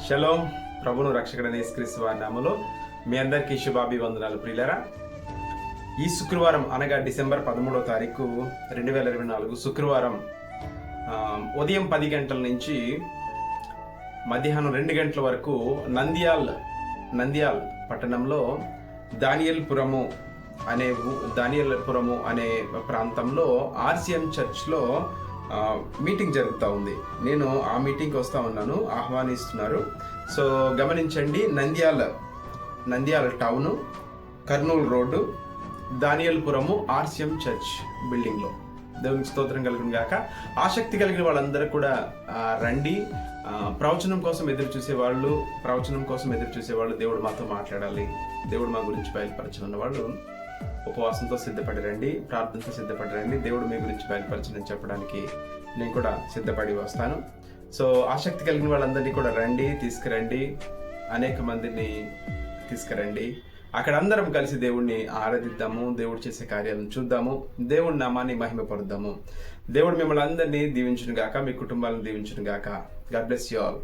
Shalom. ప్రభును రక్షకుడైన యేసుక్రీస్తు వారి నామములో మీ అందరికీ శుభాభివందనాలు. ప్రియులారా, ఈ శుక్రవారం అనగా డిసెంబర్ 13వ తారీఖు 2024 శుక్రవారం ఉదయం 10 గంటల నుంచి మధ్యాహ్నం 2 గంటల వరకు నంద్యాల్ పట్టణంలో దానియేల్పురము అనే ప్రాంతంలో ఆర్సిఎం చర్చ్లో మీటింగ్ జరుగుతూ ఉంది. నేను ఆ మీటింగ్కి వస్తూ ఉన్నాను, ఆహ్వానిస్తున్నారు. సో గమనించండి, Nandyal town, Kurnool road, Danielpuram RCM church బిల్డింగ్లో. దేవునికి స్తోత్రం కలుగును గాక. ఆసక్తి కలిగిన వాళ్ళందరూ కూడా రండి. ప్రవచనం కోసం ఎదురు చూసేవాళ్ళు దేవుడు మాతో మాట్లాడాలి, దేవుడు మా గురించి బయలుపరచనున్న వాళ్ళు ఉపవాసంతో సిద్ధపడి రండి, ప్రార్థనతో సిద్ధపడి రండి. దేవుడు మీ గురించి బయలుపరచని చెప్పడానికి నేను కూడా సిద్ధపడి వస్తాను. సో ఆసక్తి కలిగిన వాళ్ళందరినీ కూడా తీసుకురండి, అనేక మందిని తీసుకురండి. అక్కడ అందరం కలిసి దేవుడిని ఆరాధిద్దాము, దేవుడు చేసే కార్యాలను చూద్దాము, దేవుడి నామాన్ని మహిమపరుద్దాము. దేవుడు మిమ్మల్ని అందరినీ దీవించును గాక, మీ కుటుంబాలను దీవించును గాక. God bless you all.